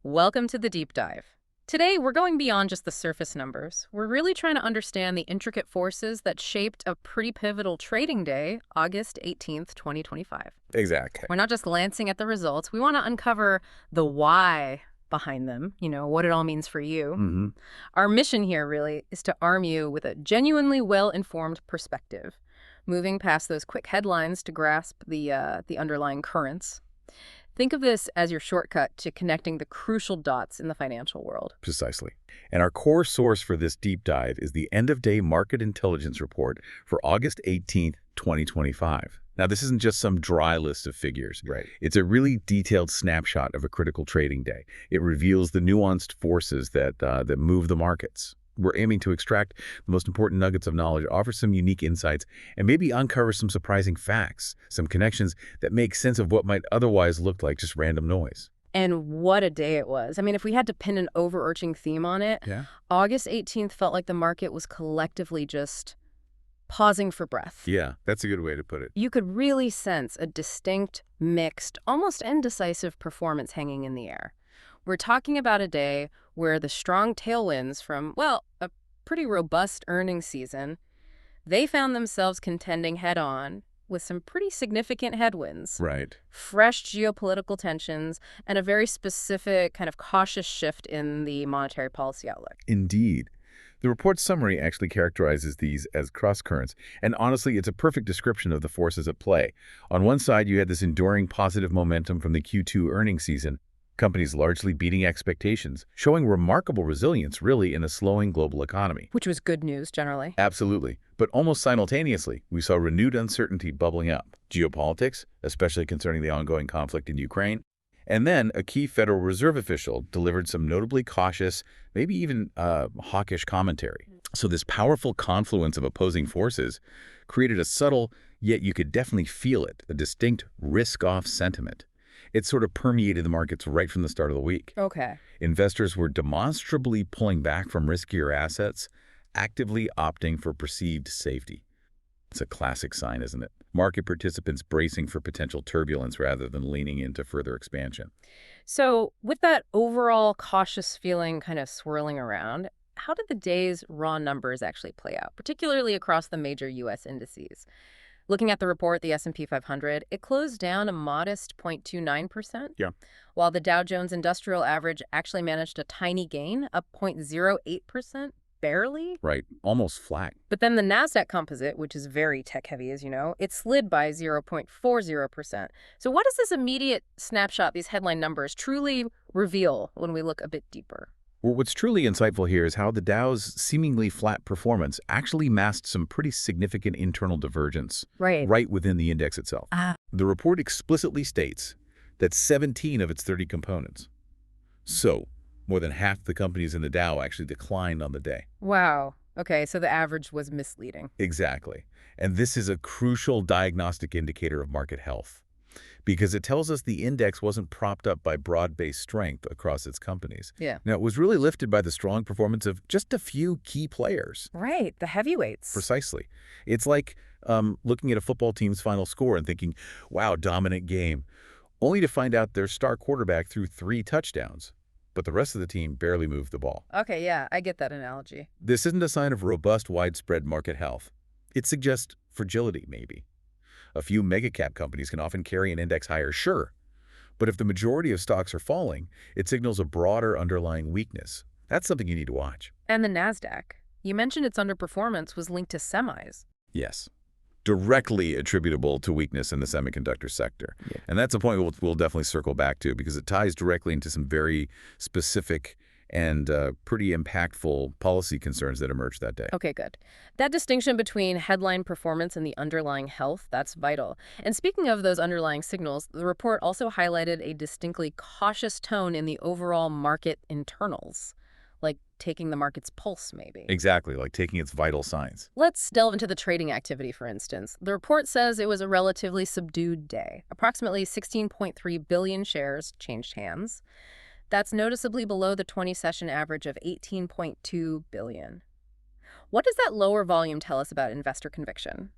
Welcome to the deep dive. Today, we're going beyond just the surface numbers. We're really trying to understand the intricate forces that shaped a pretty pivotal trading day, August 18th, 2025. Exactly. We're not just glancing at the results. We want to uncover the why behind them, what it all means for you. hmm Our mission here really is to arm you with a genuinely well-informed perspective, moving past those quick headlines to grasp the underlying currents. Think of this as your shortcut to connecting the crucial dots in the financial world. Precisely. And our core source for this deep dive is the end-of-day market intelligence report for August 18th, 2025. Now, this isn't just some dry list of figures. Right. It's a really detailed snapshot of a critical trading day. It reveals the nuanced forces that move the markets. We're aiming to extract the most important nuggets of knowledge, offer some unique insights, and maybe uncover some surprising facts, some connections that make sense of what might otherwise look like just random noise. And what a day it was. I mean, if we had to pin an overarching theme on it, Yeah. August 18th felt like the market was collectively just pausing for breath. Yeah, that's a good way to put it. You could really sense a distinct, mixed, almost indecisive performance hanging in the air. We're talking about a day where the strong tailwinds from, well, a pretty robust earnings season, they found themselves contending head-on with some pretty significant headwinds. Right. Fresh geopolitical tensions, and a very specific kind of cautious shift in the monetary policy outlook. Indeed. The report's summary actually characterizes these as cross-currents, and honestly, it's a perfect description of the forces at play. On one side, you had this enduring positive momentum from the Q2 earnings season, companies largely beating expectations, showing remarkable resilience, really, in a slowing global economy. Which was good news, generally. Absolutely. But almost simultaneously, we saw renewed uncertainty bubbling up. Geopolitics, especially concerning the ongoing conflict in Ukraine. And then a key Federal Reserve official delivered some notably cautious, maybe even hawkish commentary. So this powerful confluence of opposing forces created a subtle, yet you could definitely feel it, a distinct risk-off sentiment. It sort of permeated the markets right from the start of the week. Okay. Investors were demonstrably pulling back from riskier assets, actively opting for perceived safety. It's a classic sign, isn't it? Market participants bracing for potential turbulence rather than leaning into further expansion. So with that overall cautious feeling kind of swirling around, how did the day's raw numbers actually play out, particularly across the major U.S. indices? Looking at the report, the S&P 500, it closed down a modest 0.29%. Yeah. While the Dow Jones Industrial Average actually managed a tiny gain, up 0.08%, barely. Right, almost flat. But then the NASDAQ composite, which is very tech-heavy, as you know, it slid by 0.40%. So what does this immediate snapshot, these headline numbers, truly reveal when we look a bit deeper? Well, what's truly insightful here is how the Dow's seemingly flat performance actually masked some pretty significant internal divergence right within the index itself. The report explicitly states that 17 of its 30 components, so more than half the companies in the Dow, actually declined on the day. Wow. Okay, so the average was misleading. Exactly. And this is a crucial diagnostic indicator of market health, because it tells us the index wasn't propped up by broad-based strength across its companies. Yeah. Now, it was really lifted by the strong performance of just a few key players. Right, the heavyweights. Precisely. It's like looking at a football team's final score and thinking, wow, dominant game, only to find out their star quarterback threw 3 touchdowns, but the rest of the team barely moved the ball. Okay, yeah, I get that analogy. This isn't a sign of robust, widespread market health. It suggests fragility, maybe. A few mega-cap companies can often carry an index higher, sure. But if the majority of stocks are falling, it signals a broader underlying weakness. That's something you need to watch. And the NASDAQ. You mentioned its underperformance was linked to semis. Yes. Directly attributable to weakness in the semiconductor sector. Yeah. And that's a point we'll definitely circle back to, because it ties directly into some very specific and pretty impactful policy concerns that emerged that day. Okay, good. That distinction between headline performance and the underlying health, that's vital. And speaking of those underlying signals, the report also highlighted a distinctly cautious tone in the overall market internals, like taking the market's pulse, maybe. Exactly, like taking its vital signs. Let's delve into the trading activity, for instance. The report says it was a relatively subdued day. Approximately 16.3 billion shares changed hands. That's noticeably below the 20-session average of 18.2 billion. What does that lower volume tell us about investor conviction?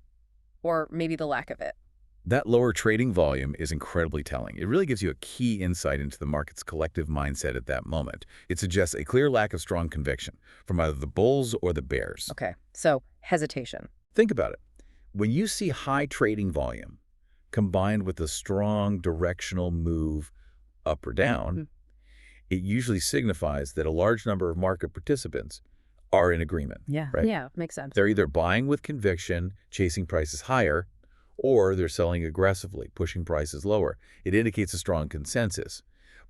Or maybe the lack of it? That lower trading volume is incredibly telling. It really gives you a key insight into the market's collective mindset at that moment. It suggests a clear lack of strong conviction from either the bulls or the bears. Okay, so hesitation. Think about it. When you see high trading volume combined with a strong directional move up or down, Mhm. it usually signifies that a large number of market participants are in agreement, Yeah. right? Yeah, makes sense. They're either buying with conviction, chasing prices higher, or they're selling aggressively, pushing prices lower. It indicates a strong consensus.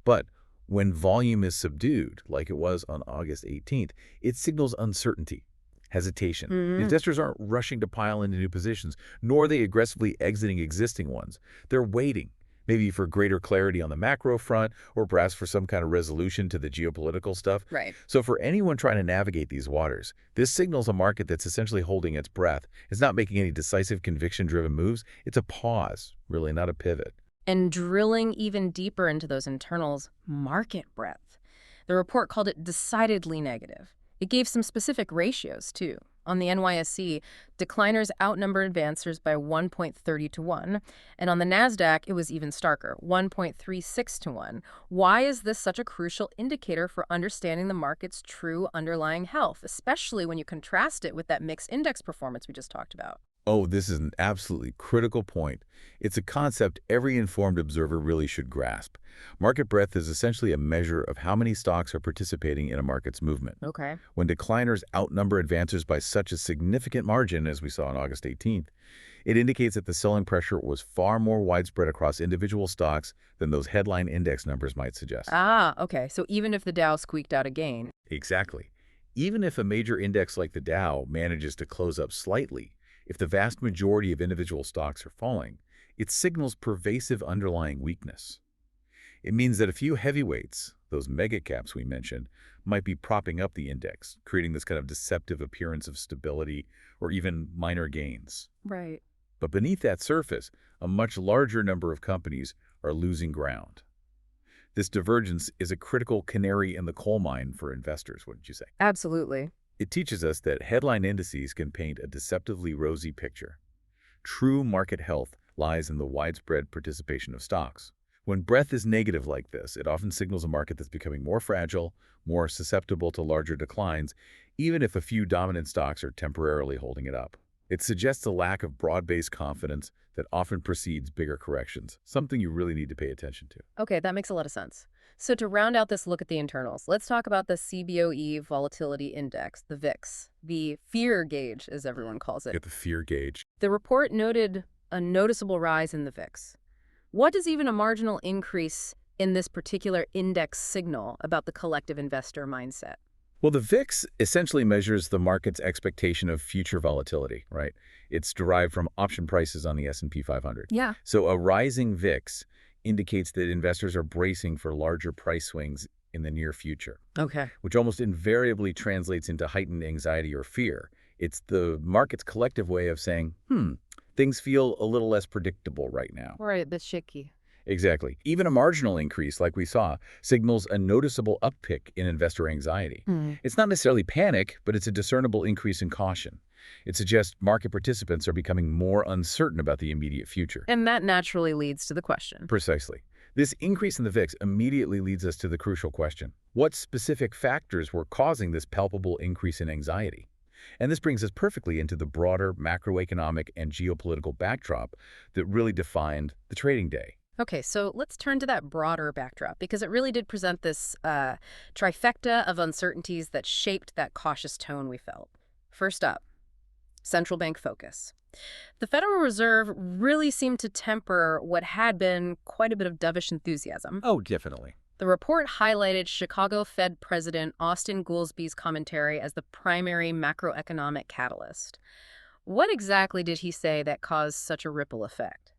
But when volume is subdued, like it was on August 18th, it signals uncertainty, hesitation. Mhm. Investors aren't rushing to pile into new positions, nor are they aggressively exiting existing ones. They're waiting, maybe for greater clarity on the macro front, or perhaps for some kind of resolution to the geopolitical stuff. Right. So for anyone trying to navigate these waters, this signals a market that's essentially holding its breath. It's not making any decisive conviction-driven moves. It's a pause, really, not a pivot. And drilling even deeper into those internals, market breadth. The report called it decidedly negative. It gave some specific ratios, too. On the NYSE, decliners outnumbered advancers by 1.30 to 1, and on the NASDAQ, it was even starker, 1.36 to 1. Why is this such a crucial indicator for understanding the market's true underlying health, especially when you contrast it with that mixed index performance we just talked about? Oh, this is an absolutely critical point. It's a concept every informed observer really should grasp. Market breadth is essentially a measure of how many stocks are participating in a market's movement. Okay. When decliners outnumber advancers by such a significant margin, as we saw on August 18th, it indicates that the selling pressure was far more widespread across individual stocks than those headline index numbers might suggest. Ah, okay. So even if the Dow squeaked out a gain. Exactly. Even if a major index like the Dow manages to close up slightly, if the vast majority of individual stocks are falling, it signals pervasive underlying weakness. It means that a few heavyweights, those mega caps we mentioned, might be propping up the index, creating this kind of deceptive appearance of stability or even minor gains. Right. But beneath that surface, a much larger number of companies are losing ground. This divergence is a critical canary in the coal mine for investors, wouldn't you say? Absolutely. It teaches us that headline indices can paint a deceptively rosy picture. True market health lies in the widespread participation of stocks. When breadth is negative like this, it often signals a market that's becoming more fragile, more susceptible to larger declines, even if a few dominant stocks are temporarily holding it up. It suggests a lack of broad-based confidence that often precedes bigger corrections, something you really need to pay attention to. Okay, that makes a lot of sense. So to round out this look at the internals, let's talk about the CBOE Volatility Index, the VIX, the fear gauge, as everyone calls it. Get the fear gauge. The report noted a noticeable rise in the VIX. What does even a marginal increase in this particular index signal about the collective investor mindset? Well, the VIX essentially measures the market's expectation of future volatility, right? It's derived from option prices on the S&P 500. Yeah. So a rising VIX indicates that investors are bracing for larger price swings in the near future, Okay. which almost invariably translates into heightened anxiety or fear. It's the market's collective way of saying, things feel a little less predictable right now. Right, a bit shaky. Exactly. Even a marginal increase, like we saw, signals a noticeable uptick in investor anxiety. It's not necessarily panic, but it's a discernible increase in caution. It suggests market participants are becoming more uncertain about the immediate future. And that naturally leads to the question. Precisely. This increase in the VIX immediately leads us to the crucial question. What specific factors were causing this palpable increase in anxiety? And this brings us perfectly into the broader macroeconomic and geopolitical backdrop that really defined the trading day. Okay, so let's turn to that broader backdrop because it really did present this trifecta of uncertainties that shaped that cautious tone we felt. First up, central bank focus. The Federal Reserve really seemed to temper what had been quite a bit of dovish enthusiasm. Oh, definitely. The report highlighted Chicago Fed President Austin Goolsby's commentary as the primary macroeconomic catalyst. What exactly did he say that caused such a ripple effect?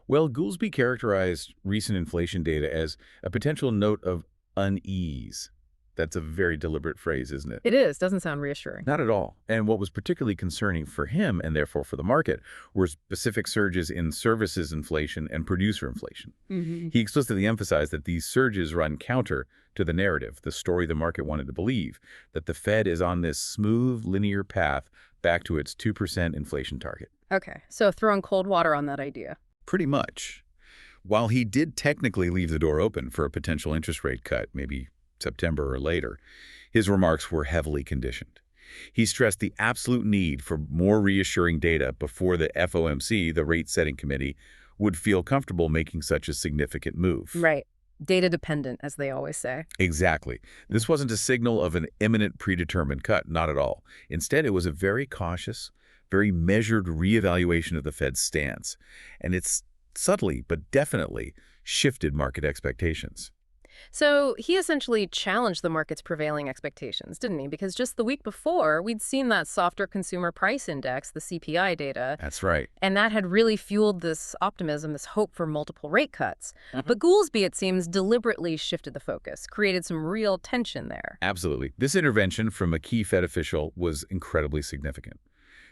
Well, Goolsby characterized recent inflation data as a potential note of unease. That's a very deliberate phrase, isn't it? It is. Doesn't sound reassuring. Not at all. And what was particularly concerning for him, and therefore for the market, were specific surges in services inflation and producer inflation. He explicitly emphasized that these surges run counter to the narrative, the story the market wanted to believe, that the Fed is on this smooth, linear path back to its 2% inflation target. Okay, so throwing cold water on that idea. Pretty much. While he did technically leave the door open for a potential interest rate cut, maybe September or later, his remarks were heavily conditioned. He stressed the absolute need for more reassuring data before the FOMC, the rate-setting committee, would feel comfortable making such a significant move. Right. Data dependent, as they always say. Exactly. This wasn't a signal of an imminent predetermined cut, not at all. Instead, it was a very cautious, very measured reevaluation of the Fed's stance. And it's subtly but definitely shifted market expectations. So he essentially challenged the market's prevailing expectations, didn't he? Because just the week before, we'd seen that softer consumer price index, the CPI data, That's right. and that had really fueled this optimism, this hope for multiple rate cuts. Mhm. But Goolsbee, it seems, deliberately shifted the focus, created some real tension there. Absolutely. This intervention from a key Fed official was incredibly significant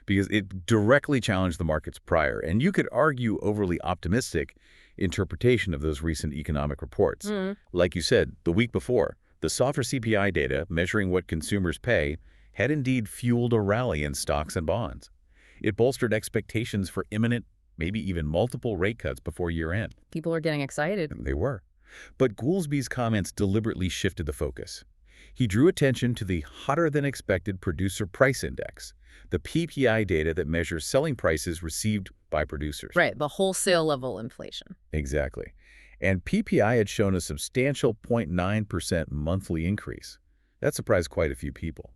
because it directly challenged the market's prior, and you could argue overly optimistic interpretation of those recent economic reports. Like you said, the week before, the softer CPI data measuring what consumers pay had indeed fueled a rally in stocks and bonds. It bolstered expectations for imminent, maybe even multiple rate cuts before year-end. People are getting excited. And they were. But Goolsbee's comments deliberately shifted the focus. He drew attention to the hotter-than-expected producer price index, the PPI data that measures selling prices received by producers. Right, the wholesale level inflation. Exactly. And PPI had shown a substantial 0.9% monthly increase. That surprised quite a few people.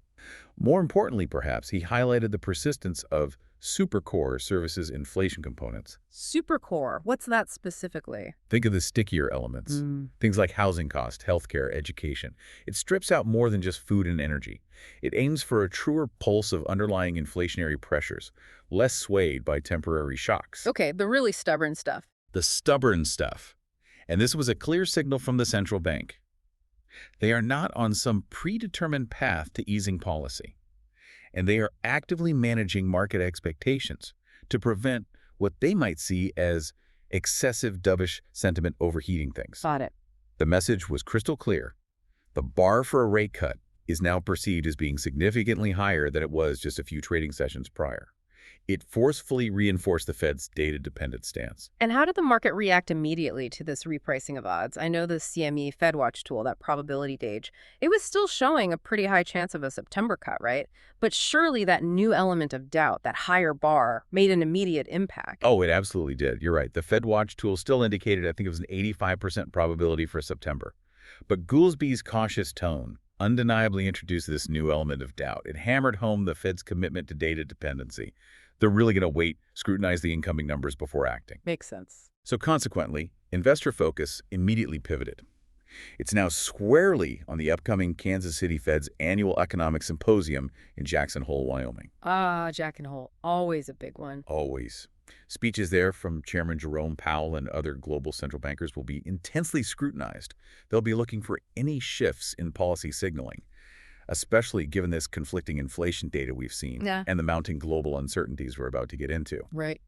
More importantly, perhaps, he highlighted the persistence of supercore services inflation components. Supercore, what's that specifically? Think of the stickier elements. Things like housing cost, healthcare, education. It strips out more than just food and energy. It aims for a truer pulse of underlying inflationary pressures, less swayed by temporary shocks. Okay, the really stubborn stuff. The stubborn stuff. And this was a clear signal from the central bank. They are not on some predetermined path to easing policy, and they are actively managing market expectations to prevent what they might see as excessive dovish sentiment overheating things. Got it. The message was crystal clear. The bar for a rate cut is now perceived as being significantly higher than it was just a few trading sessions prior. It forcefully reinforced the Fed's data-dependent stance. And how did the market react immediately to this repricing of odds? I know the CME FedWatch tool, that probability gauge, it was still showing a pretty high chance of a September cut, right? But surely that new element of doubt, that higher bar, made an immediate impact. Oh, it absolutely did. You're right. The FedWatch tool still indicated, I think it was an 85% probability for September. But Goolsbee's cautious tone undeniably introduced this new element of doubt. It hammered home the Fed's commitment to data dependency. They're really going to wait, scrutinize the incoming numbers before acting. Makes sense. So consequently, investor focus immediately pivoted. It's now squarely on the upcoming Kansas City Fed's annual economic symposium in Jackson Hole, Wyoming. Ah, Jackson Hole, always a big one. Always. Speeches there from Chairman Jerome Powell and other global central bankers will be intensely scrutinized. They'll be looking for any shifts in policy signaling, especially given this conflicting inflation data we've seen and the mounting global uncertainties we're about to get into. Right.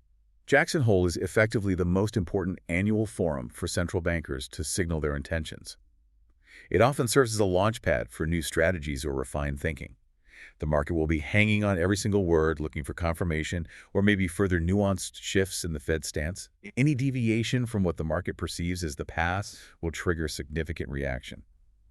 Jackson Hole is effectively the most important annual forum for central bankers to signal their intentions. It often serves as a launchpad for new strategies or refined thinking. The market will be hanging on every single word, looking for confirmation or maybe further nuanced shifts in the Fed stance. Any deviation from what the market perceives as the past will trigger significant reaction.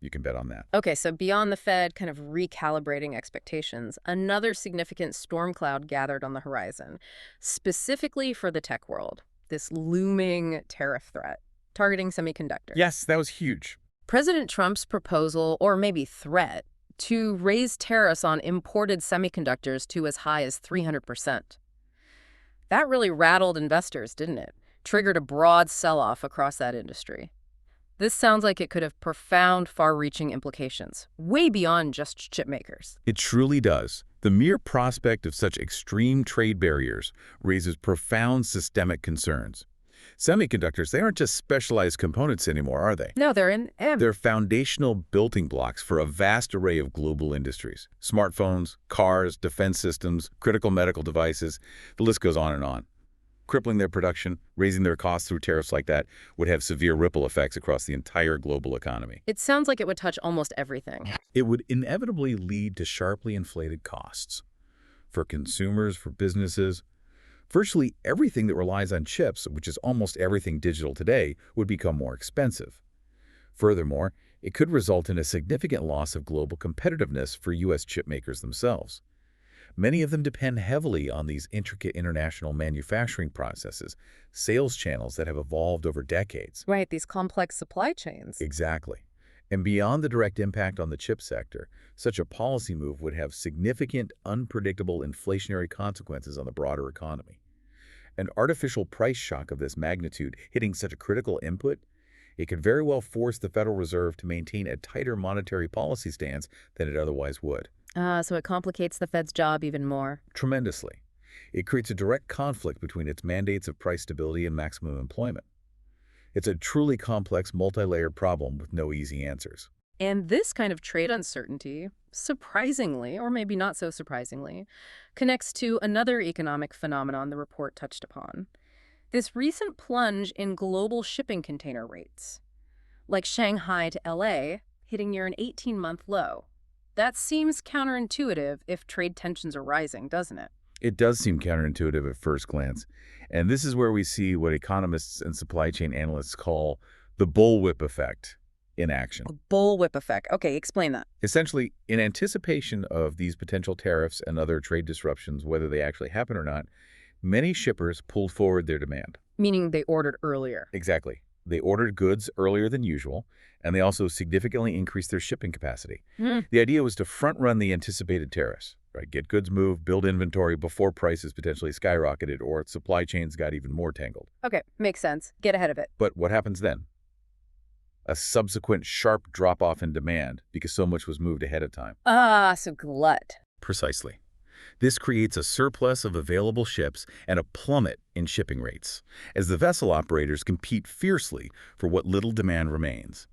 You can bet on that. Okay, so beyond the Fed kind of recalibrating expectations, another significant storm cloud gathered on the horizon, specifically for the tech world, this looming tariff threat targeting semiconductors. Yes, that was huge. President Trump's proposal, or maybe threat, to raise tariffs on imported semiconductors to as high as 300%. That really rattled investors, didn't it? Triggered a broad sell-off across that industry. This sounds like it could have profound, far-reaching implications, way beyond just chip makers. It truly does. The mere prospect of such extreme trade barriers raises profound systemic concerns. Semiconductors, they aren't just specialized components anymore, are they? No, they're in They're foundational building blocks for a vast array of global industries. Smartphones, cars, defense systems, critical medical devices, the list goes on and on. Crippling their production, raising their costs through tariffs like that would have severe ripple effects across the entire global economy. It sounds like it would touch almost everything. It would inevitably lead to sharply inflated costs for consumers, for businesses, Virtually everything that relies on chips, which is almost everything digital today, would become more expensive. Furthermore, it could result in a significant loss of global competitiveness for U.S. chip makers themselves. Many of them depend heavily on these intricate international manufacturing processes, sales channels that have evolved over decades. Right, these complex supply chains. Exactly. And beyond the direct impact on the chip sector, such a policy move would have significant, unpredictable inflationary consequences on the broader economy. An artificial price shock of this magnitude hitting such a critical input, it could very well force the Federal Reserve to maintain a tighter monetary policy stance than it otherwise would. So it complicates the Fed's job even more. Tremendously. It creates a direct conflict between its mandates of price stability and maximum employment. It's a truly complex, multi-layered problem with no easy answers. And this kind of trade uncertainty, surprisingly, or maybe not so surprisingly, connects to another economic phenomenon the report touched upon. This recent plunge in global shipping container rates, like Shanghai to LA, hitting near an 18-month low. That seems counterintuitive if trade tensions are rising, doesn't it? It does seem counterintuitive at first glance. And this is where we see what economists and supply chain analysts call the bullwhip effect in action. A bullwhip effect. Okay, explain that. Essentially, in anticipation of these potential tariffs and other trade disruptions, whether they actually happen or not, many shippers pulled forward their demand. Meaning they ordered earlier. Exactly. They ordered goods earlier than usual, and they also significantly increased their shipping capacity. The idea was to front-run the anticipated tariffs, right? Get goods moved, build inventory before prices potentially skyrocketed or supply chains got even more tangled. Okay, makes sense. Get ahead of it. But what happens then? A subsequent sharp drop-off in demand because so much was moved ahead of time. So glut. Precisely. This creates a surplus of available ships and a plummet in shipping rates, as the vessel operators compete fiercely for what little demand remains.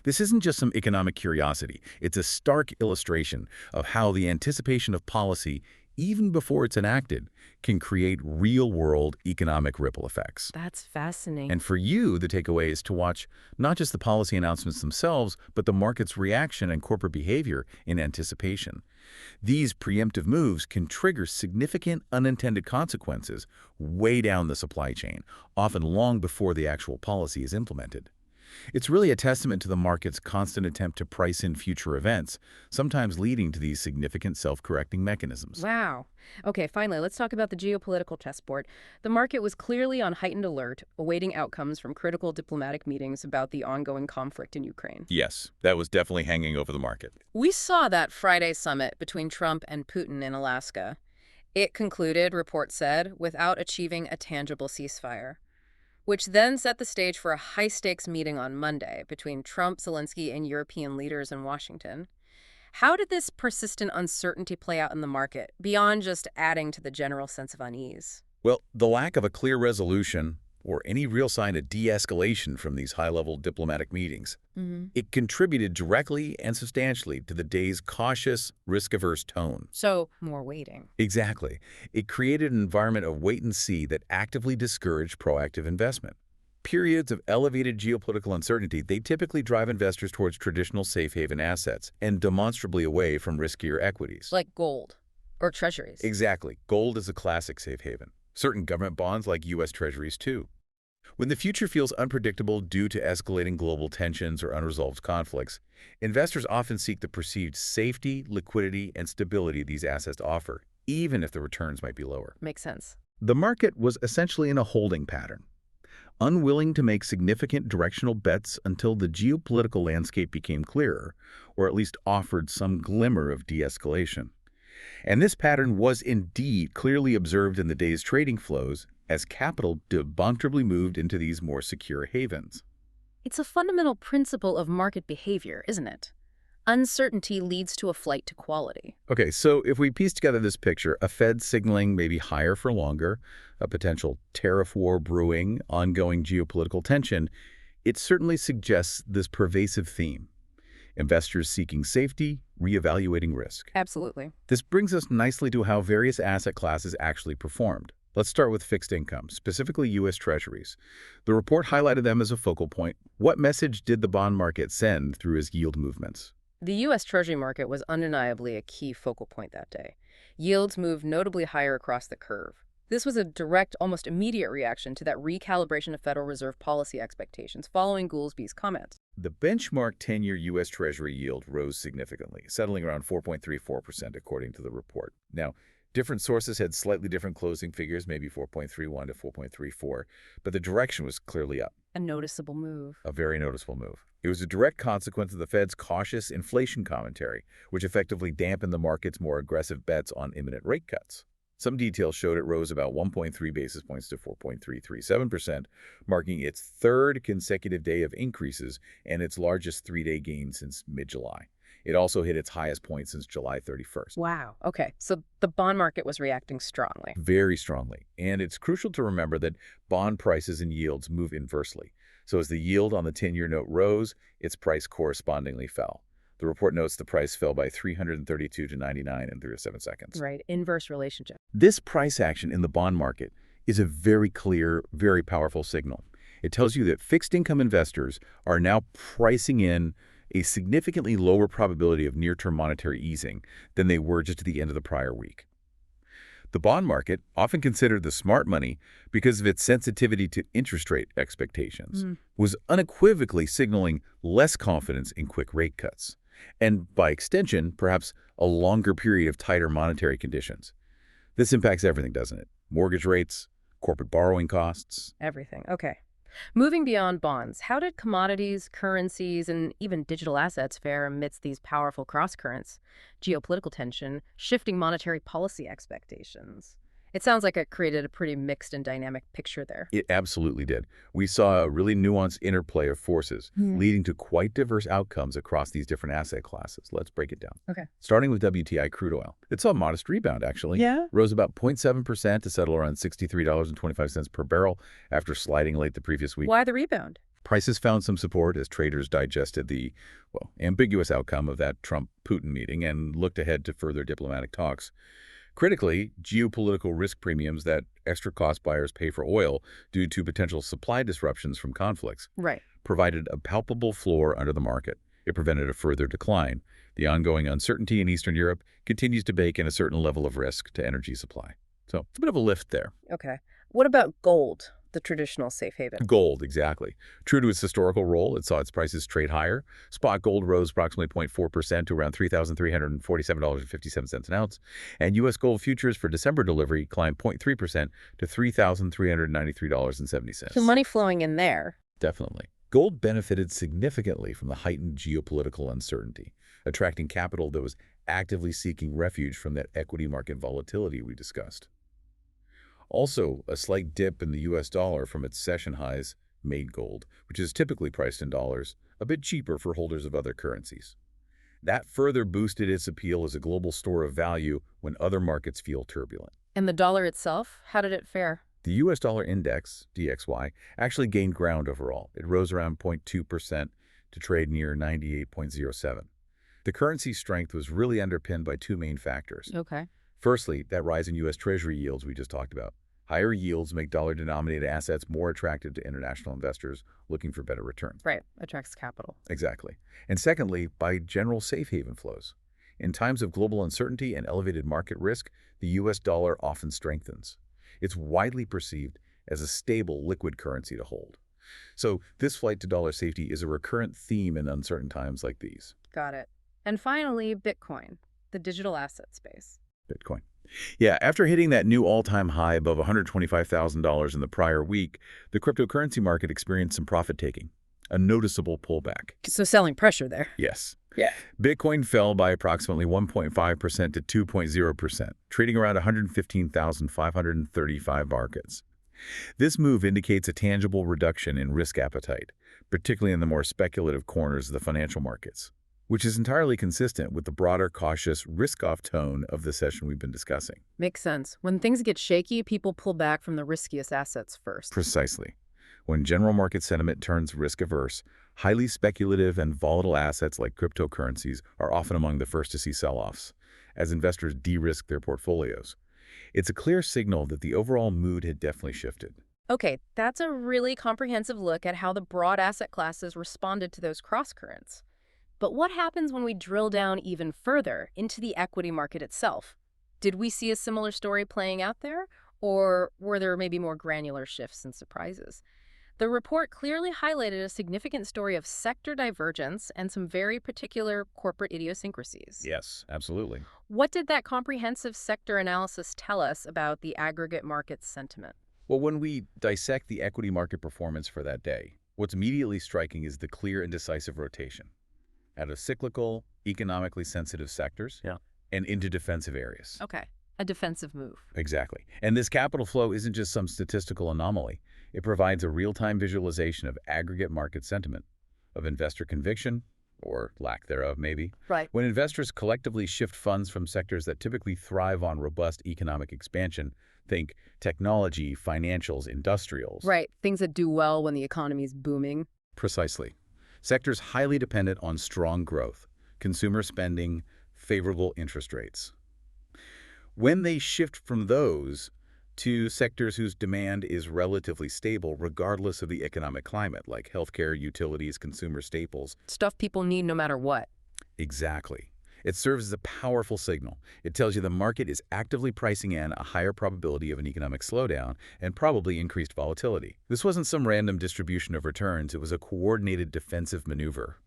This isn't just some economic curiosity. It's a stark illustration of how the anticipation of policy, even before it's enacted, can create real-world economic ripple effects. That's fascinating. And for you, the takeaway is to watch not just the policy announcements themselves, but the market's reaction and corporate behavior in anticipation. These preemptive moves can trigger significant unintended consequences way down the supply chain, often long before the actual policy is implemented. It's really a testament to the market's constant attempt to price in future events, sometimes leading to these significant self-correcting mechanisms. Wow. Okay, finally, let's talk about the geopolitical chessboard. The market was clearly on heightened alert, awaiting outcomes from critical diplomatic meetings about the ongoing conflict in Ukraine. Yes, that was definitely hanging over the market. We saw that Friday summit between Trump and Putin in Alaska. It concluded, report said, without achieving a tangible ceasefire, which then set the stage for a high-stakes meeting on Monday between Trump, Zelensky, and European leaders in Washington. How did this persistent uncertainty play out in the market, beyond just adding to the general sense of unease? Well, the lack of a clear resolution or any real sign of de-escalation from these high-level diplomatic meetings, it contributed directly and substantially to the day's cautious, risk-averse tone. So, more waiting. Exactly. It created an environment of wait and see that actively discouraged proactive investment. Periods of elevated geopolitical uncertainty, they typically drive investors towards traditional safe haven assets and demonstrably away from riskier equities. Like gold or treasuries. Exactly. Gold is a classic safe haven. Certain government bonds like U.S. Treasuries, too. When the future feels unpredictable due to escalating global tensions or unresolved conflicts, investors often seek the perceived safety, liquidity, and stability these assets offer, even if the returns might be lower. Makes sense. The market was essentially in a holding pattern, unwilling to make significant directional bets until the geopolitical landscape became clearer, or at least offered some glimmer of de-escalation. And this pattern was indeed clearly observed in the day's trading flows as capital demonstrably moved into these more secure havens. It's a fundamental principle of market behavior, isn't it? Uncertainty leads to a flight to quality. Okay, so if we piece together this picture, a Fed signaling maybe higher for longer, a potential tariff war brewing, ongoing geopolitical tension, it certainly suggests this pervasive theme. Investors seeking safety, reevaluating risk. Absolutely. This brings us nicely to how various asset classes actually performed. Let's start with fixed income, specifically U.S. Treasuries. The report highlighted them as a focal point. What message did the bond market send through its yield movements? The U.S. Treasury market was undeniably a key focal point that day. Yields moved notably higher across the curve. This was a direct, almost immediate reaction to that recalibration of Federal Reserve policy expectations following Goolsby's comments. The benchmark 10-year U.S. Treasury yield rose significantly, settling around 4.34% according to the report. Now, different sources had slightly different closing figures, maybe 4.31 to 4.34, but the direction was clearly up. A noticeable move. A very noticeable move. It was a direct consequence of the Fed's cautious inflation commentary, which effectively dampened the market's more aggressive bets on imminent rate cuts. Some details showed it rose about 1.3 basis points to 4.337%, marking its third consecutive day of increases and its largest three-day gain since mid-July. It also hit its highest point since July 31st. Wow. Okay. So the bond market was reacting strongly. Very strongly. And it's crucial to remember that bond prices and yields move inversely. So as the yield on the 10-year note rose, its price correspondingly fell. The report notes the price fell by 332 to 99 in 37 seconds. Right. Inverse relationship. This price action in the bond market is a very clear, very powerful signal. It tells you that fixed income investors are now pricing in a significantly lower probability of near-term monetary easing than they were just at the end of the prior week. The bond market, often considered the smart money because of its sensitivity to interest rate expectations, was unequivocally signaling less confidence in quick rate cuts, and by extension, perhaps a longer period of tighter monetary conditions. This impacts everything, doesn't it? Mortgage rates, corporate borrowing costs. Everything. Okay. Moving beyond bonds, how did commodities, currencies, and even digital assets fare amidst these powerful cross-currents? Geopolitical tension, shifting monetary policy expectations. It sounds like it created a pretty mixed and dynamic picture there. It absolutely did. We saw a really nuanced interplay of forces, leading to quite diverse outcomes across these different asset classes. Let's break it down. Okay. Starting with WTI crude oil. It saw a modest rebound, actually. Yeah? Rose about 0.7% to settle around $63.25 per barrel after sliding late the previous week. Why the rebound? Prices found some support as traders digested the, ambiguous outcome of that Trump-Putin meeting and looked ahead to further diplomatic talks. Critically, geopolitical risk premiums that extra-cost buyers pay for oil due to potential supply disruptions from conflicts Right. provided a palpable floor under the market. It prevented a further decline. The ongoing uncertainty in Eastern Europe continues to bake in a certain level of risk to energy supply. So it's a bit of a lift there. Okay. What about gold, the traditional safe haven? Gold, exactly. True to its historical role, it saw its prices trade higher. Spot gold rose approximately 0.4% to around $3,347.57 an ounce, and U.S. gold futures for December delivery climbed 0.3% to $3,393.70. So money flowing in there. Definitely. Gold benefited significantly from the heightened geopolitical uncertainty, attracting capital that was actively seeking refuge from that equity market volatility we discussed. Also, a slight dip in the U.S. dollar from its session highs made gold, which is typically priced in dollars, a bit cheaper for holders of other currencies. That further boosted its appeal as a global store of value when other markets feel turbulent. And the dollar itself, how did it fare? The U.S. dollar index, DXY, actually gained ground overall. It rose around 0.2% to trade near 98.07. The currency's strength was really underpinned by two main factors. Okay. Firstly, that rise in U.S. Treasury yields we just talked about. Higher yields make dollar-denominated assets more attractive to international investors looking for better returns. Right. Attracts capital. Exactly. And secondly, by general safe haven flows. In times of global uncertainty and elevated market risk, the U.S. dollar often strengthens. It's widely perceived as a stable, liquid currency to hold. So this flight to dollar safety is a recurrent theme in uncertain times like these. Got it. And finally, Bitcoin, the digital asset space. Bitcoin. Yeah, after hitting that new all-time high above $125,000 in the prior week, the cryptocurrency market experienced some profit-taking, a noticeable pullback. So selling pressure there. Yes. Yeah. Bitcoin fell by approximately 1.5% to 2.0%, trading around 115,535 markets. This move indicates a tangible reduction in risk appetite, particularly in the more speculative corners of the financial markets, which is entirely consistent with the broader, cautious, risk-off tone of the session we've been discussing. Makes sense. When things get shaky, people pull back from the riskiest assets first. Precisely. When general market sentiment turns risk-averse, highly speculative and volatile assets like cryptocurrencies are often among the first to see sell-offs, as investors de-risk their portfolios. It's a clear signal that the overall mood had definitely shifted. Okay, that's a really comprehensive look at how the broad asset classes responded to those cross-currents. But what happens when we drill down even further into the equity market itself? Did we see a similar story playing out there? Or were there maybe more granular shifts and surprises? The report clearly highlighted a significant story of sector divergence and some very particular corporate idiosyncrasies. Yes, absolutely. What did that comprehensive sector analysis tell us about the aggregate market sentiment? Well, when we dissect the equity market performance for that day, what's immediately striking is the clear and decisive rotation out of cyclical, economically sensitive sectors Yeah. and into defensive areas. Okay, a defensive move. Exactly. And this capital flow isn't just some statistical anomaly. It provides a real-time visualization of aggregate market sentiment, of investor conviction, or lack thereof, maybe. Right. When investors collectively shift funds from sectors that typically thrive on robust economic expansion, think technology, financials, industrials. Right, things that do well when the economy's booming. Precisely. Sectors highly dependent on strong growth, consumer spending, favorable interest rates. When they shift from those to sectors whose demand is relatively stable regardless of the economic climate, like healthcare, utilities, consumer staples. Stuff people need no matter what. Exactly. It serves as a powerful signal. It tells you the market is actively pricing in a higher probability of an economic slowdown and probably increased volatility. This wasn't some random distribution of returns. It was a coordinated defensive maneuver,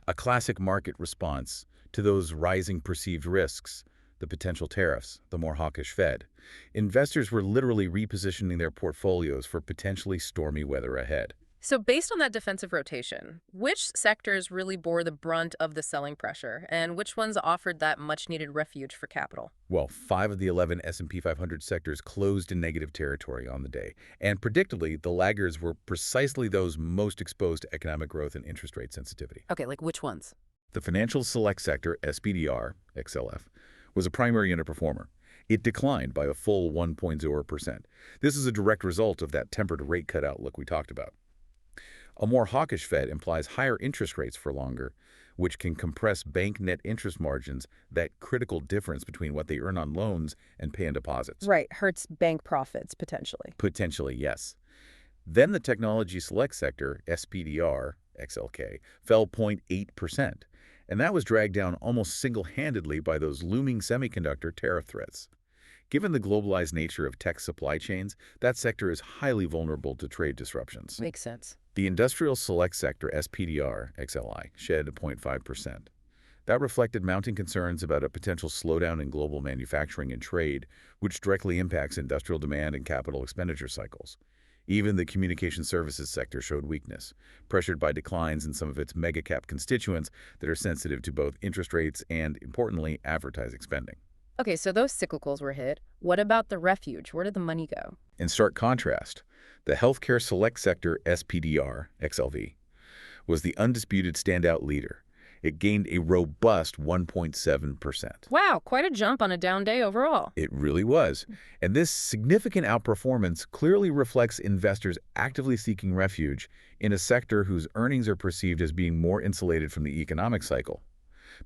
a classic market response to those rising perceived risks, the potential tariffs, the more hawkish Fed. Investors were literally repositioning their portfolios for potentially stormy weather ahead. So based on that defensive rotation, which sectors really bore the brunt of the selling pressure, and which ones offered that much-needed refuge for capital? Well, 5 of the 11 S&P 500 sectors closed in negative territory on the day, and predictably, the laggards were precisely those most exposed to economic growth and interest rate sensitivity. Okay, like which ones? The financial select sector, SPDR, XLF, was a primary underperformer. It declined by a full 1.0%. This is a direct result of that tempered rate cut outlook we talked about. A more hawkish Fed implies higher interest rates for longer, which can compress bank net interest margins, that critical difference between what they earn on loans and pay on deposits. Right, hurts bank profits, potentially. Potentially, yes. Then the technology select sector, SPDR, XLK, fell 0.8%, and that was dragged down almost single-handedly by those looming semiconductor tariff threats. Given the globalized nature of tech supply chains, that sector is highly vulnerable to trade disruptions. Makes sense. The industrial select sector, SPDR, XLI, shed 0.5%. That reflected mounting concerns about a potential slowdown in global manufacturing and trade, which directly impacts industrial demand and capital expenditure cycles. Even the communication services sector showed weakness, pressured by declines in some of its mega-cap constituents that are sensitive to both interest rates and, importantly, advertising spending. Okay, so those cyclicals were hit. What about the refuge? Where did the money go? In stark contrast, the healthcare select sector, SPDR, XLV, was the undisputed standout leader. It gained a robust 1.7%. Wow, quite a jump on a down day overall. It really was. And this significant outperformance clearly reflects investors actively seeking refuge in a sector whose earnings are perceived as being more insulated from the economic cycle.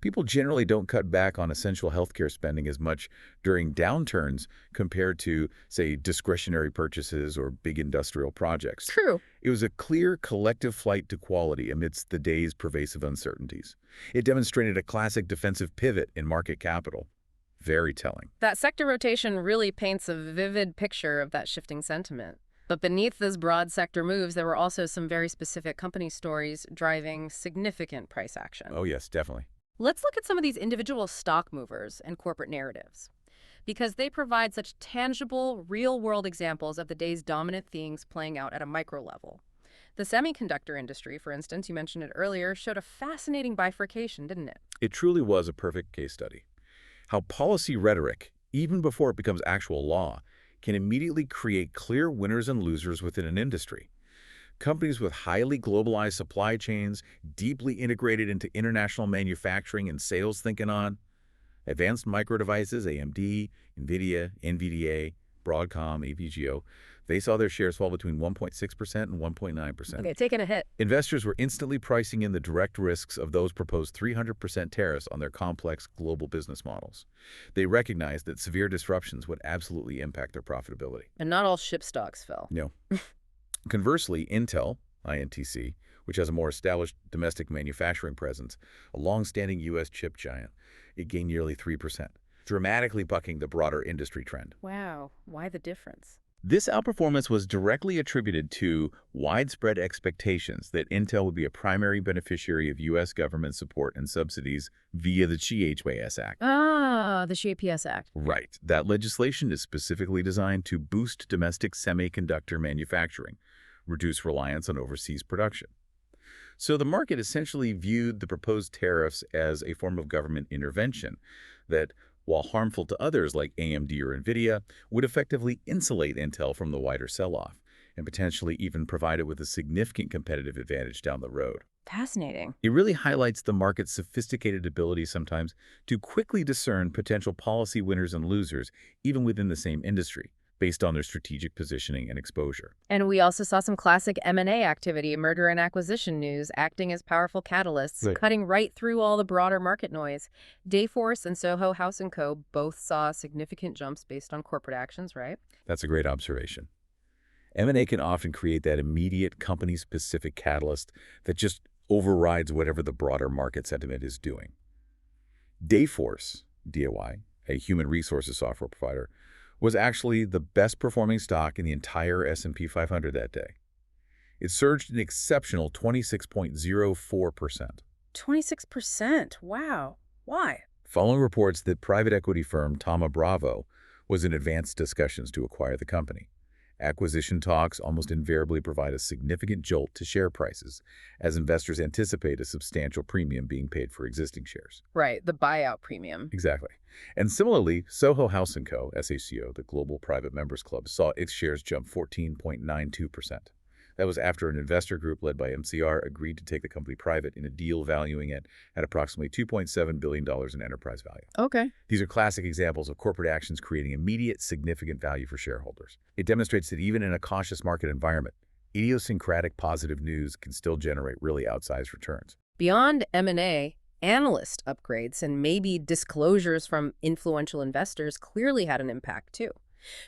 People generally don't cut back on essential healthcare spending as much during downturns compared to, say, discretionary purchases or big industrial projects. True. It was a clear collective flight to quality amidst the day's pervasive uncertainties. It demonstrated a classic defensive pivot in market capital. Very telling. That sector rotation really paints a vivid picture of that shifting sentiment. But beneath those broad sector moves, there were also some very specific company stories driving significant price action. Oh, yes, definitely. Let's look at some of these individual stock movers and corporate narratives, because they provide such tangible, real-world examples of the day's dominant themes playing out at a micro level. The semiconductor industry, for instance, you mentioned it earlier, showed a fascinating bifurcation, didn't it? It truly was a perfect case study. How policy rhetoric, even before it becomes actual law, can immediately create clear winners and losers within an industry. Companies with highly globalized supply chains, deeply integrated into international manufacturing and sales thinking on, Advanced Micro Devices, AMD, NVIDIA, NVDA, Broadcom, AVGO, they saw their shares fall between 1.6% and 1.9%. Okay, taking a hit. Investors were instantly pricing in the direct risks of those proposed 300% tariffs on their complex global business models. They recognized that severe disruptions would absolutely impact their profitability. And not all ship stocks fell. No. Conversely, Intel, INTC, which has a more established domestic manufacturing presence, a long-standing U.S. chip giant, it gained nearly 3%, dramatically bucking the broader industry trend. Wow, why the difference? This outperformance was directly attributed to widespread expectations that Intel would be a primary beneficiary of U.S. government support and subsidies via the CHWS Act. Ah, the CHWS Act. Right. That legislation is specifically designed to boost domestic semiconductor manufacturing, reduce reliance on overseas production. So the market essentially viewed the proposed tariffs as a form of government intervention that, while harmful to others like AMD or NVIDIA, would effectively insulate Intel from the wider sell-off and potentially even provide it with a significant competitive advantage down the road. Fascinating. It really highlights the market's sophisticated ability sometimes to quickly discern potential policy winners and losers, even within the same industry, based on their strategic positioning and exposure. And we also saw some classic M&A activity, merger and acquisition news, acting as powerful catalysts, Right. cutting right through all the broader market noise. Dayforce and Soho House & Co. both saw significant jumps based on corporate actions, right? That's a great observation. M&A can often create that immediate company-specific catalyst that just overrides whatever the broader market sentiment is doing. Dayforce, DOI, a human resources software provider, was actually the best-performing stock in the entire S&P 500 that day. It surged an exceptional 26.04%. 26%. Wow. Why? Following reports that private equity firm Thoma Bravo was in advanced discussions to acquire the company. Acquisition talks almost invariably provide a significant jolt to share prices, as investors anticipate a substantial premium being paid for existing shares. Right, the buyout premium. Exactly. And similarly, Soho House & Co., SHCO, the Global Private Members Club, saw its shares jump 14.92%. That was after an investor group led by MCR agreed to take the company private in a deal valuing it at approximately $2.7 billion in enterprise value. Okay. These are classic examples of corporate actions creating immediate, significant value for shareholders. It demonstrates that even in a cautious market environment, idiosyncratic positive news can still generate really outsized returns. Beyond M&A, analyst upgrades and maybe disclosures from influential investors clearly had an impact too,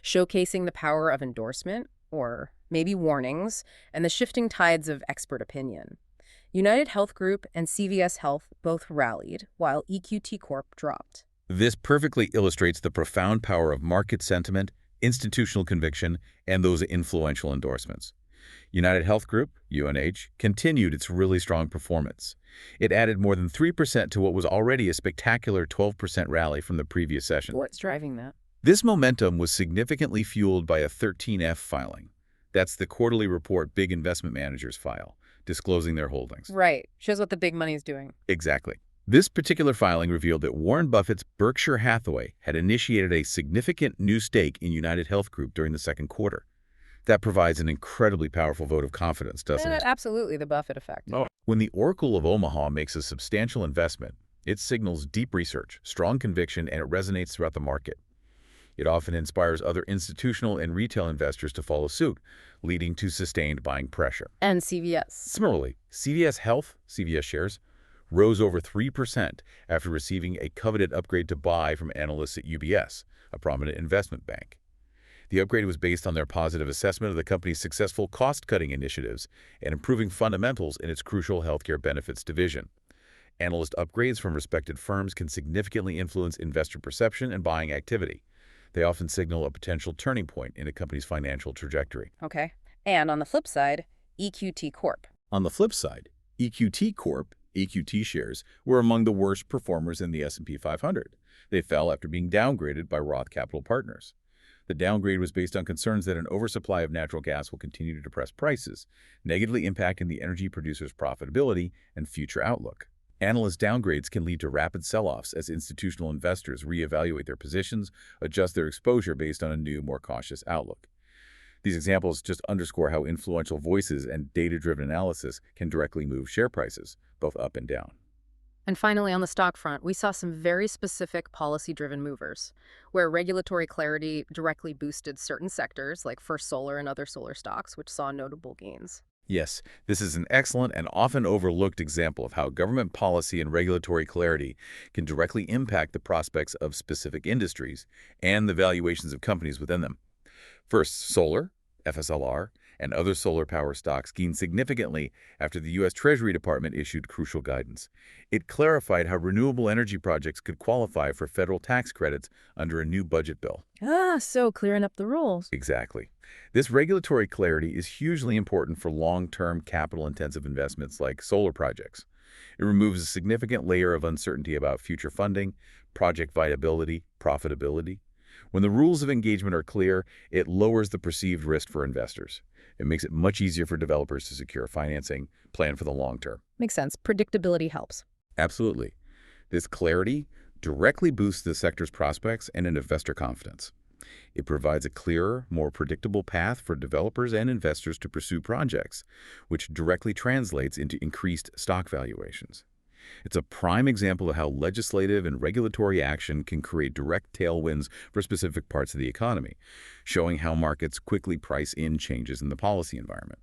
showcasing the power of endorsement, or maybe warnings, and the shifting tides of expert opinion. United Health Group and CVS Health both rallied, while EQT Corp dropped. This perfectly illustrates the profound power of market sentiment, institutional conviction, and those influential endorsements. United Health Group, UNH, continued its really strong performance. It added more than 3% to what was already a spectacular 12% rally from the previous session. What's driving that? This momentum was significantly fueled by a 13F filing. That's the quarterly report big investment managers file, disclosing their holdings. Right. Shows what the big money's doing. Exactly. This particular filing revealed that Warren Buffett's Berkshire Hathaway had initiated a significant new stake in United Health Group during the second quarter. That provides an incredibly powerful vote of confidence, doesn't it? Absolutely, the Buffett effect. Oh. When the Oracle of Omaha makes a substantial investment, it signals deep research, strong conviction, and it resonates throughout the market. It often inspires other institutional and retail investors to follow suit, leading to sustained buying pressure. And CVS. Similarly, CVS Health, CVS shares, rose over 3% after receiving a coveted upgrade to buy from analysts at UBS, a prominent investment bank. The upgrade was based on their positive assessment of the company's successful cost-cutting initiatives and improving fundamentals in its crucial healthcare benefits division. Analyst upgrades from respected firms can significantly influence investor perception and buying activity. They often signal a potential turning point in a company's financial trajectory. Okay. And on the flip side, EQT Corp. On the flip side, EQT Corp, EQT shares, were among the worst performers in the S&P 500. They fell after being downgraded by Roth Capital Partners. The downgrade was based on concerns that an oversupply of natural gas will continue to depress prices, negatively impacting the energy producer's profitability and future outlook. Analyst downgrades can lead to rapid sell-offs as institutional investors reevaluate their positions, adjust their exposure based on a new, more cautious outlook. These examples just underscore how influential voices and data-driven analysis can directly move share prices, both up and down. And finally, on the stock front, we saw some very specific policy-driven movers, where regulatory clarity directly boosted certain sectors, like First Solar and other solar stocks, which saw notable gains. Yes, this is an excellent and often overlooked example of how government policy and regulatory clarity can directly impact the prospects of specific industries and the valuations of companies within them. First Solar, FSLR, and other solar power stocks gained significantly after the U.S. Treasury Department issued crucial guidance. It clarified how renewable energy projects could qualify for federal tax credits under a new budget bill. Ah, so clearing up the rules. Exactly. This regulatory clarity is hugely important for long-term capital-intensive investments like solar projects. It removes a significant layer of uncertainty about future funding, project viability, profitability. When the rules of engagement are clear, it lowers the perceived risk for investors. It makes it much easier for developers to secure financing, plan for the long term. Makes sense. Predictability helps. Absolutely. This clarity directly boosts the sector's prospects and investor confidence. It provides a clearer, more predictable path for developers and investors to pursue projects, which directly translates into increased stock valuations. It's a prime example of how legislative and regulatory action can create direct tailwinds for specific parts of the economy, showing how markets quickly price in changes in the policy environment.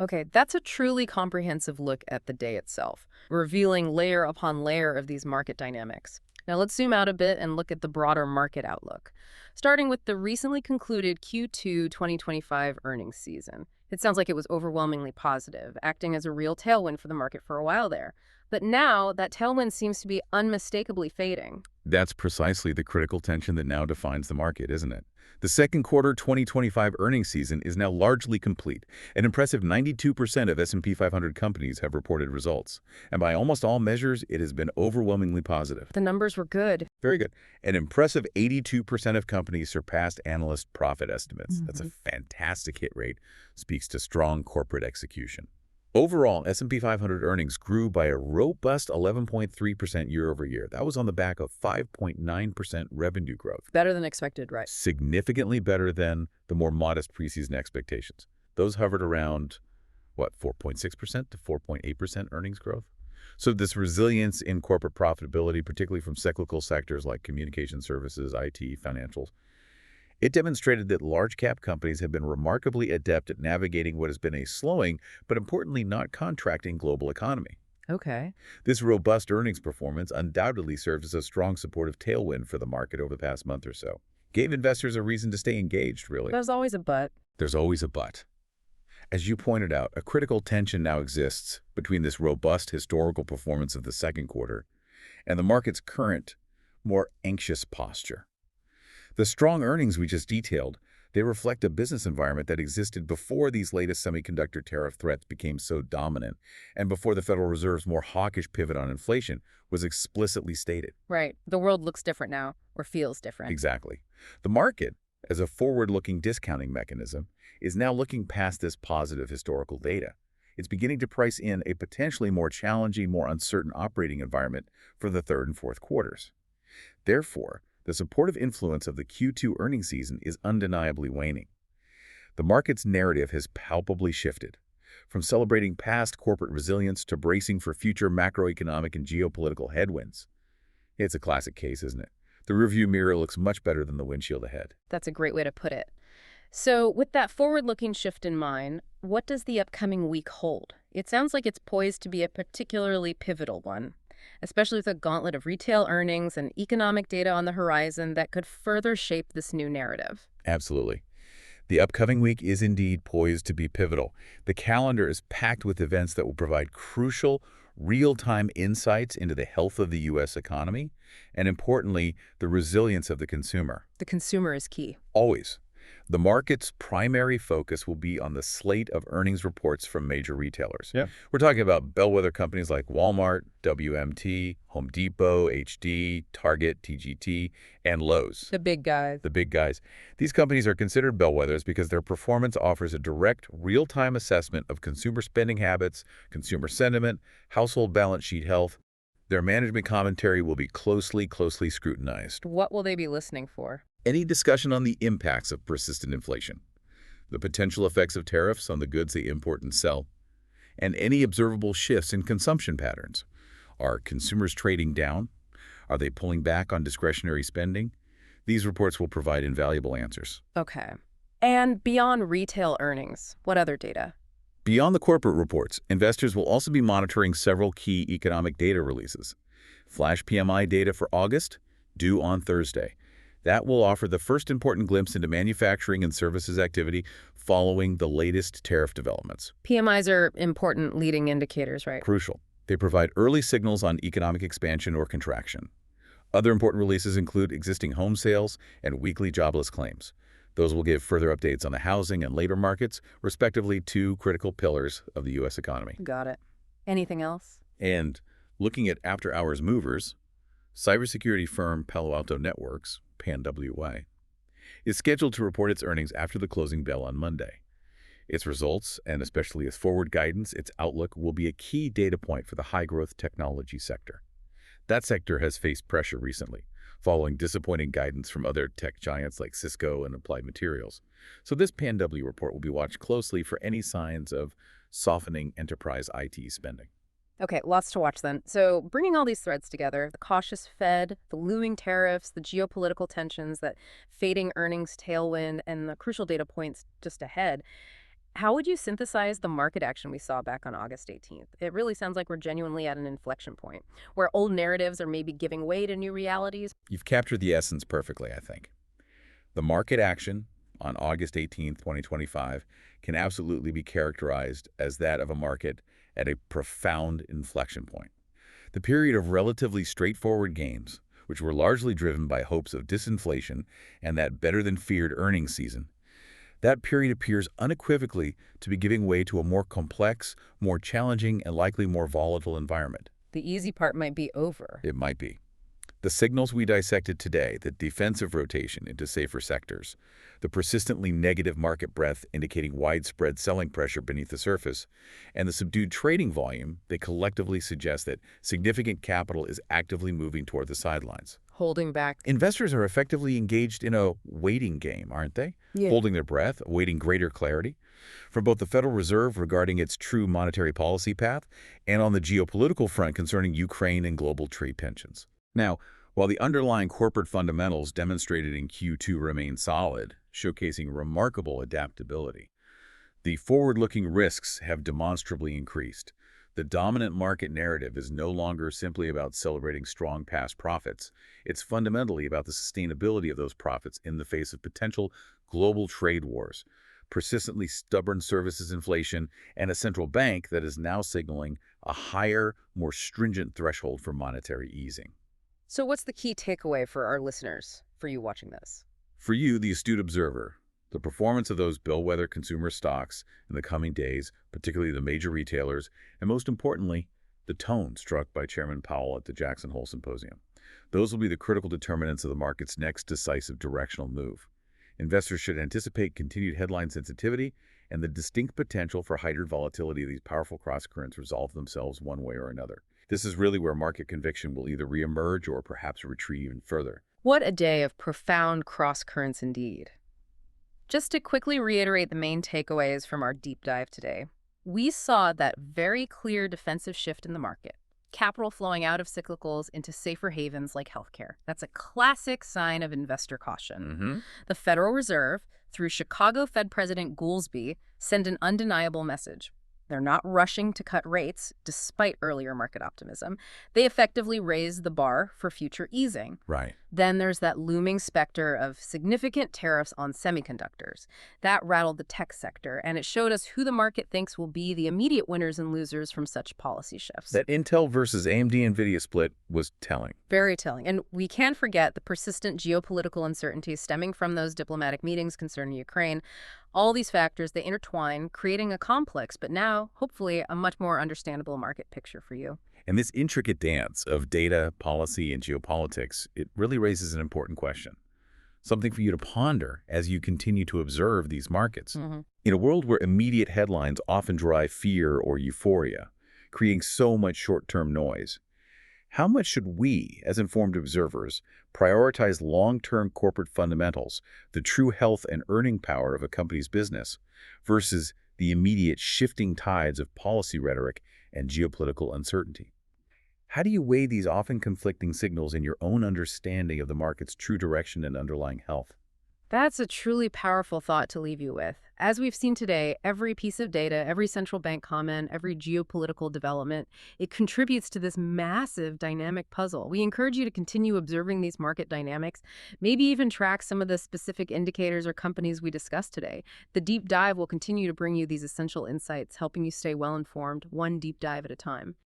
Okay, that's a truly comprehensive look at the day itself, revealing layer upon layer of these market dynamics. Now let's zoom out a bit and look at the broader market outlook, starting with the recently concluded Q2 2025 earnings season. It sounds like it was overwhelmingly positive, acting as a real tailwind for the market for a while there. But now that tailwind seems to be unmistakably fading. That's precisely the critical tension that now defines the market, isn't it? The second quarter 2025 earnings season is now largely complete. An impressive 92% of S&P 500 companies have reported results. And by almost all measures, it has been overwhelmingly positive. The numbers were good. Very good. An impressive 82% of companies surpassed analyst profit estimates. That's a fantastic hit rate. Speaks to strong corporate execution. Overall, S&P 500 earnings grew by a robust 11.3% year over year. That was on the back of 5.9% revenue growth. Better than expected, right? Significantly better than the more modest preseason expectations. Those hovered around, 4.6% to 4.8% earnings growth? So this resilience in corporate profitability, particularly from cyclical sectors like communication services, IT, financials, it demonstrated that large-cap companies have been remarkably adept at navigating what has been a slowing, but importantly not contracting global economy. Okay. This robust earnings performance undoubtedly served as a strong supportive tailwind for the market over the past month or so. Gave investors a reason to stay engaged, really. There's always a but. There's always a but. As you pointed out, a critical tension now exists between this robust historical performance of the second quarter and the market's current, more anxious posture. The strong earnings we just detailed, they reflect a business environment that existed before these latest semiconductor tariff threats became so dominant and before the Federal Reserve's more hawkish pivot on inflation was explicitly stated. Right. The world looks different now, or feels different. Exactly. The market, as a forward-looking discounting mechanism, is now looking past this positive historical data. It's beginning to price in a potentially more challenging, more uncertain operating environment for the third and fourth quarters. Therefore, the supportive influence of the Q2 earnings season is undeniably waning. The market's narrative has palpably shifted, from celebrating past corporate resilience to bracing for future macroeconomic and geopolitical headwinds. It's a classic case, isn't it? The rearview mirror looks much better than the windshield ahead. That's a great way to put it. So with that forward-looking shift in mind, what does the upcoming week hold? It sounds like it's poised to be a particularly pivotal one, especially with a gauntlet of retail earnings and economic data on the horizon that could further shape this new narrative. Absolutely. The upcoming week is indeed poised to be pivotal. The calendar is packed with events that will provide crucial, real-time insights into the health of the U.S. economy and, importantly, the resilience of the consumer. The consumer is key. Always. The market's primary focus will be on the slate of earnings reports from major retailers. Yeah. We're talking about bellwether companies like Walmart, WMT, Home Depot, HD, Target, TGT, and Lowe's. The big guys. The big guys. These companies are considered bellwethers because their performance offers a direct, real-time assessment of consumer spending habits, consumer sentiment, household balance sheet health. Their management commentary will be closely scrutinized. What will they be listening for? Any discussion on the impacts of persistent inflation, the potential effects of tariffs on the goods they import and sell, and any observable shifts in consumption patterns. Are consumers trading down? Are they pulling back on discretionary spending? These reports will provide invaluable answers. Okay. And beyond retail earnings, what other data? Beyond the corporate reports, investors will also be monitoring several key economic data releases. Flash PMI data for August, due on Thursday. That will offer the first important glimpse into manufacturing and services activity following the latest tariff developments. PMIs are important leading indicators, right? Crucial. They provide early signals on economic expansion or contraction. Other important releases include existing home sales and weekly jobless claims. Those will give further updates on the housing and labor markets, respectively, two critical pillars of the U.S. economy. Got it. Anything else? And looking at after-hours movers, cybersecurity firm Palo Alto Networks, PAN-WY, is scheduled to report its earnings after the closing bell on Monday. Its results, and especially its forward guidance, its outlook, will be a key data point for the high-growth technology sector. That sector has faced pressure recently, following disappointing guidance from other tech giants like Cisco and Applied Materials. So this PAN-W report will be watched closely for any signs of softening enterprise IT spending. Okay, lots to watch then. So bringing all these threads together, the cautious Fed, the looming tariffs, the geopolitical tensions, that fading earnings tailwind, and the crucial data points just ahead, how would you synthesize the market action we saw back on August 18th? It really sounds like we're genuinely at an inflection point, where old narratives are maybe giving way to new realities. You've captured the essence perfectly, I think. The market action on August 18, 2025, can absolutely be characterized as that of a market at a profound inflection point. The period of relatively straightforward gains, which were largely driven by hopes of disinflation and that better-than-feared earnings season, that period appears unequivocally to be giving way to a more complex, more challenging, and likely more volatile environment. The easy part might be over. It might be. The signals we dissected today, the defensive rotation into safer sectors, the persistently negative market breadth indicating widespread selling pressure beneath the surface, and the subdued trading volume, they collectively suggest that significant capital is actively moving toward the sidelines. Holding back. Investors are effectively engaged in a waiting game, aren't they? Yeah. Holding their breath, awaiting greater clarity from both the Federal Reserve regarding its true monetary policy path and on the geopolitical front concerning Ukraine and global trade tensions. Now, while the underlying corporate fundamentals demonstrated in Q2 remain solid, showcasing remarkable adaptability, the forward-looking risks have demonstrably increased. The dominant market narrative is no longer simply about celebrating strong past profits. It's fundamentally about the sustainability of those profits in the face of potential global trade wars, persistently stubborn services inflation, and a central bank that is now signaling a higher, more stringent threshold for monetary easing. So what's the key takeaway for our listeners, for you watching this? For you, the astute observer, the performance of those bellwether consumer stocks in the coming days, particularly the major retailers, and most importantly, the tone struck by Chairman Powell at the Jackson Hole Symposium. Those will be the critical determinants of the market's next decisive directional move. Investors should anticipate continued headline sensitivity and the distinct potential for heightened volatility of these powerful cross-currents resolve themselves one way or another. This is really where market conviction will either reemerge or perhaps retreat even further. What a day of profound cross-currents indeed. Just to quickly reiterate the main takeaways from our deep dive today, we saw that very clear defensive shift in the market. Capital flowing out of cyclicals into safer havens like healthcare. That's a classic sign of investor caution. The Federal Reserve, through Chicago Fed President Goolsbee, sent an undeniable message. They're not rushing to cut rates, despite earlier market optimism. They effectively raised the bar for future easing. Right. Then there's that looming specter of significant tariffs on semiconductors. That rattled the tech sector, and it showed us who the market thinks will be the immediate winners and losers from such policy shifts. That Intel versus AMD NVIDIA split was telling. Very telling. And we can't forget the persistent geopolitical uncertainty stemming from those diplomatic meetings concerning Ukraine. All these factors, they intertwine, creating a complex, but now, hopefully, a much more understandable market picture for you. And this intricate dance of data, policy, and geopolitics, it really raises an important question. Something for you to ponder as you continue to observe these markets. In a world where immediate headlines often drive fear or euphoria, creating so much short-term noise, how much should we, as informed observers, prioritize long-term corporate fundamentals, the true health and earning power of a company's business, versus the immediate shifting tides of policy rhetoric and geopolitical uncertainty? How do you weigh these often conflicting signals in your own understanding of the market's true direction and underlying health? That's a truly powerful thought to leave you with. As we've seen today, every piece of data, every central bank comment, every geopolitical development, it contributes to this massive dynamic puzzle. We encourage you to continue observing these market dynamics, maybe even track some of the specific indicators or companies we discussed today. The deep dive will continue to bring you these essential insights, helping you stay well informed, one deep dive at a time.